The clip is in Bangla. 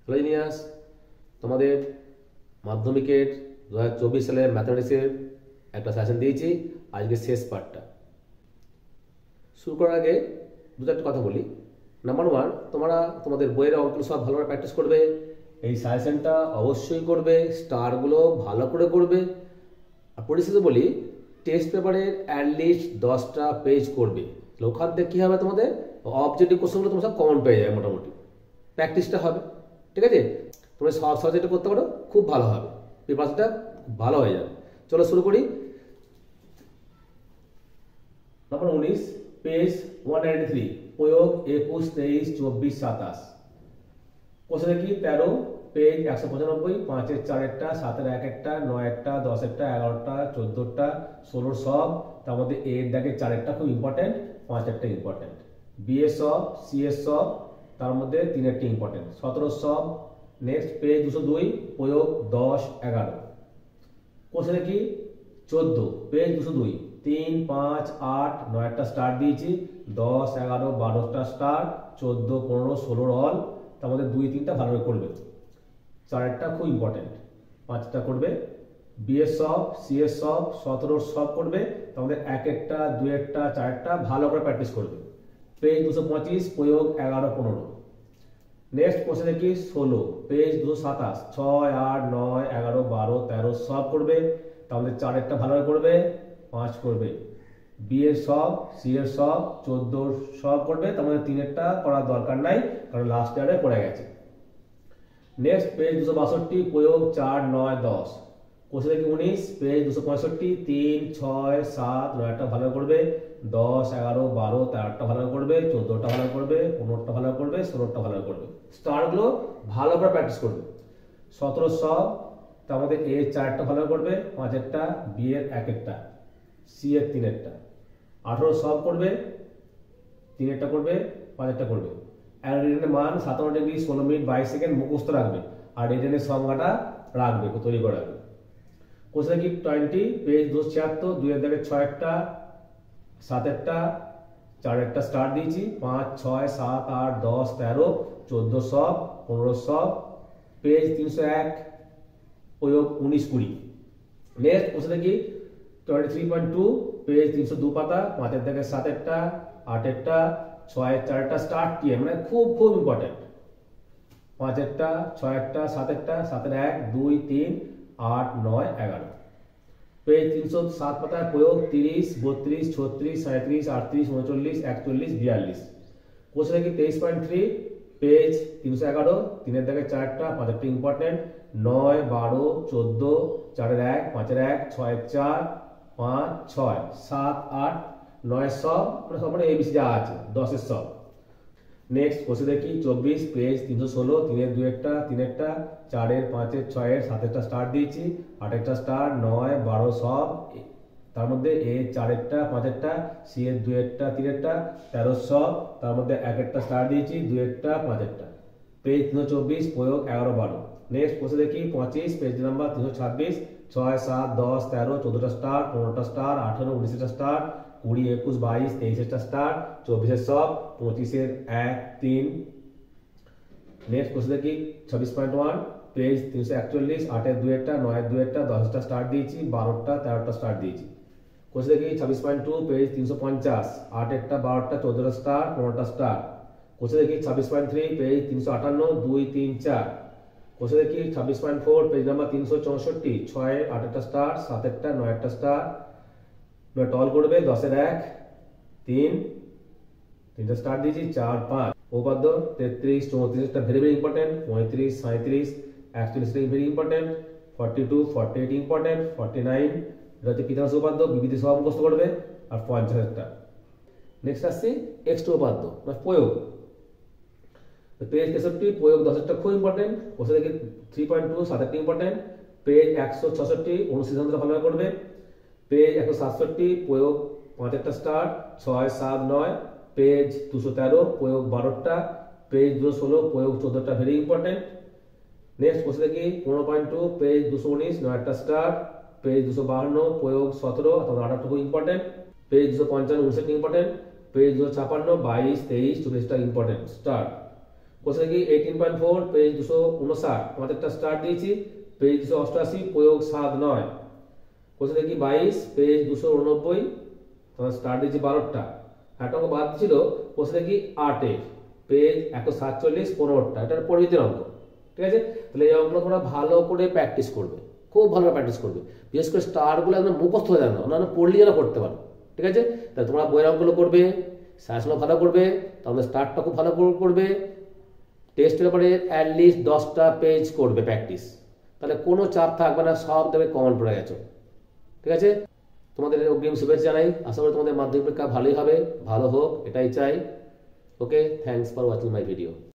হ্যালো জিনিয়াস, তোমাদের মাধ্যমিকের 2024 সালের ম্যাথমেটিক্সের একটা সেশন দিয়েছি। আজকে শেষ পার্টটা শুরু করার আগে দু চারটা কথা বলি। নাম্বার ওয়ান, তোমরা তোমাদের বইয়ের অঙ্কগুলো সব ভালোভাবে প্র্যাকটিস করবে। এই সাজেশনটা অবশ্যই করবে, স্টারগুলো ভালো করে করবে। আর পরিশেষে বলি, টেস্ট পেপারের অ্যাটলিস্ট 10টা পেজ করবে। ওখান থেকে কী হবে, তোমাদের অবজেক্টিভ কোশ্চেনগুলো তোমরা সব কমন পেয়ে যাবে। মোটামুটি প্র্যাকটিসটা হবে, ঠিক আছে? তোমরা সব সাবজেক্টে করতে পারো, খুব ভালো হবে, পেপারটা ভালো হয়ে যাবে। চলো শুরু করি। নম্বর 19, পেজ 193, প্রয়োগ 21, 23, 24, 27। কোশ্চেনে কি 13, পেজ 195, 5-এর 4-একটা, 7-এর 1-একটা, 9-একটা, 10-একটা, 11টা, 14টা, 16 সব। তার মধ্যে এ এর দাগে 4-একটা খুব ইম্পর্টেন্ট, 5-একটা ইম্পর্টেন্ট। বি এর সব, সি এর সব, তার মধ্যে 3-একটা ইম্পর্টেন্ট। 17 সব। নেক্সট পেজ 202, প্রয়োগ 10, 11। কোশ্চেনে কি 14, পেজ 202, 3, 5, 8, 9-একটা স্টার্ট দিয়েছি, 10, 11, 12টা স্টার্ট, 14, 15, 16 অল। তার মধ্যে 2-3টা ভালো করে করবে। 4-একটা খুব ইম্পর্টেন্ট, 5টা করবে। বি এর সব, সি এর সব, 17 সব করবে। তার মধ্যে 1-একটা, 2-একটা, 4-একটা ভালো করে প্র্যাকটিস করবে। পেজ 225, প্রয়োগ 11, 15। নেক্সট কোশ্চেনে কি 16, পেজ 227, 6, 8, 9, 11, 12, 13 সব করবে। তার মধ্যে 4-একটা ভালো করে করবে, 5 করবে। বি এর সব, সি এর সব, 14 সব করবে। তার মধ্যে 3-একটা করার দরকার নাই, কারণ লাস্ট ইয়ারে পড়ে গেছে। নেক্সট পেজ 262, প্রয়োগ 4, 9, 10। কোশ্চেনে কি 19, পেজ 265, 3, 6, 7, 9-একটা ভালো করবে, 10, 11, 12, 13টা ভালো করবে, 14টা ভালো করবে, 15টা ভালো করবে, 16টা ভালো করবে। স্টারগুলো ভালো করে প্র্যাকটিস করবে। 17 সব, তার মধ্যে এ 4-একটা ভালো করবে, 5-একটা, বি এর 1-একটা, সি এর 3-একটা। 18 সব করবে, 3-একটা করবে, 5-একটা করবে। আর রেডিয়ানের মান 57 ডিগ্রি 16 মিনিট 22 সেকেন্ড মুখস্থ রাখবে। আর রেডিয়ানের সংজ্ঞাটা রাখবে, তৈরি করে রাখবে। কোশ্চেন কি 20, পেজ 276, 2-এর দাগে 6-একটা, 7-একটা, 4-একটা স্টার্ট দিয়েছি, 5, 6, 7, 8, 10, 13, 14 সব, 15 সব। পেজ 301, প্রয়োগ 19, 20। নেক্সট কোশ্চেন কি 23.2, পেজ 302 পাতা, 5-এর দাগে 7-একটা, 8-একটা, 6-এর 4-একটা স্টার্ট দিয়ে, মানে খুব খুব ইম্পর্টেন্ট। 5-একটা, 6-একটা, 7-একটা, 7-এর 1, 2, 3, 8, 9, 11। পেজ 307 পাতায় প্রয়োগ 30, 32, 36, 37, 38, 39, 41, 42। কোশ্চেন কি 23.3, পেজ 311, 3-এর দাগে 4-টা, 5-একটা ইম্পর্টেন্ট, 9, 12, 14, 4-এর 1, 5-এর 1, 6-এর 4, 5, 6, 7, 8, 9 সব, মানে সব মানে এবিসি যা আছে, 10-এর সব। নেক্সট কোশ্চেন দেখি 24, পেজ 316, 3-এর 2-একটা, 3-একটা, 4-এর, 5-এর, 6-এর, 7-একটা স্টার্ট দিয়েছি, 8-একটা স্টার্ট, 9, 12 সব। তার মধ্যে এ 4-একটা, 5-একটা, সি এর 2-একটা, 3-একটা, 13 সব। তার মধ্যে 1-একটা স্টার্ট দিয়েছি, 2-একটা, 5-একটা। পেজ 324, প্রয়োগ 11, 12। নেক্সট কোশ্চেন দেখি 25, পেজ নাম্বার 326, 6, 7, 10, 13, 14টা স্টার্ট, 15টা স্টার্ট, 18, 19টা স্টার্ট, 20, 21, 22, 23-টা স্টার্ট, 24-এর সব, 25-এর 1, 3। নেক্সট কোশ্চেন দেখি 26.1, পেজ 341, 8-এর 2-একটা, 9-এর 2-একটা, 10টা স্টার্ট দিয়েছি, 12টা, 13টা স্টার্ট দিয়েছি। কোশ্চেন দেখি 26.2, পেজ 350, 8-একটা, 12টা, 14টা স্টার্ট, 15টা স্টার্ট। কোশ্চেন দেখি 26.3, পেজ 358, 2, 3, 4। কোশ্চেন দেখি 26.4, পেজ নাম্বার 364, 6, 8-একটা স্টার্ট, 7-একটা, 9-একটা স্টার্ট, টল করবে, 10-এর 1, 3, 3টা স্টার্ট দিয়েছি, 4, 5। উপপাদ্য 33, 34টা very very important, 35, 37, 41 very important, 42, 48 important, 49 এটা হচ্ছে পিথাগোরাস উপপাদ্য, বিবৃতি সহ মুখস্থ করবে। আর 50টা। নেক্সট আসছে এক্স2 উপপাদ্য মানে প্রয়োগ। পেজ 63, প্রয়োগ 10টা খুব ইম্পর্টেন্ট। কোশ্চেন দেখি 3.2, 7-টা ইম্পর্টেন্ট। পেজ 166, অনুসিদ্ধান্তটা ভালো করবে। পেজ 167, প্রয়োগ 5-একটা স্টার্ট, 6, 7, 9। পেজ 213, প্রয়োগ 12টা। পেজ 216, প্রয়োগ 14টা ভেরি ইম্পর্টেন্ট। নেক্সট কোশ্চেন দেখি 15.2, পেজ 219, 9-একটা স্টার্ট। পেজ 252, প্রয়োগ 17 অথবা 18টা খুব ইম্পর্টেন্ট। পেজ 255, 59টা ইম্পর্টেন্ট। পেজ 256, 22, 23, 24টা ইম্পর্টেন্ট স্টার্ট। কোশ্চেন কি 18.4 পেজ 259 আমাদেরটা স্টার্ট দিয়েছি পেজ 288 প্রয়োগ 7-9। কোশ্চেন কি 22 পেজ 289 তোমার স্টার্ট দিয়েছি 12টা। একটা অঙ্ক বাদ ছিল কোশ্চেন কি 8 পেজ 147 15টা। এটা পরিমিতির অঙ্ক, ঠিক আছে? তাহলে এই অঙ্কগুলো তোমরা ভালো করে প্র্যাকটিস করবে, খুব ভালো প্র্যাকটিস করবে, বিশেষ করে স্টারগুলো একদম মুখস্থ হয়ে যাবে না, অন্যান্য পড়লে যেন করতে পারো, ঠিক আছে? তাহলে তোমরা বইয়ের অঙ্কগুলো করবে, সাজেশনও ভালো করবে, তোমাদের স্টার্টটা খুব ভালো করবে, টেস্ট পেপারে অ্যাটলিস্ট 10টা পেজ করবে প্র্যাকটিস, তাহলে কোনো চাপ থাকবে না, সব দেবে কমন পড়ে গেছো, ঠিক আছে? তোমাদের অগ্রিম শুভেচ্ছা জানাই, আশা করি তোমাদের মাধ্যমিক পরীক্ষা ভালোই হবে, ভালো হোক এটাই চাই। Okay, thanks for watching my video.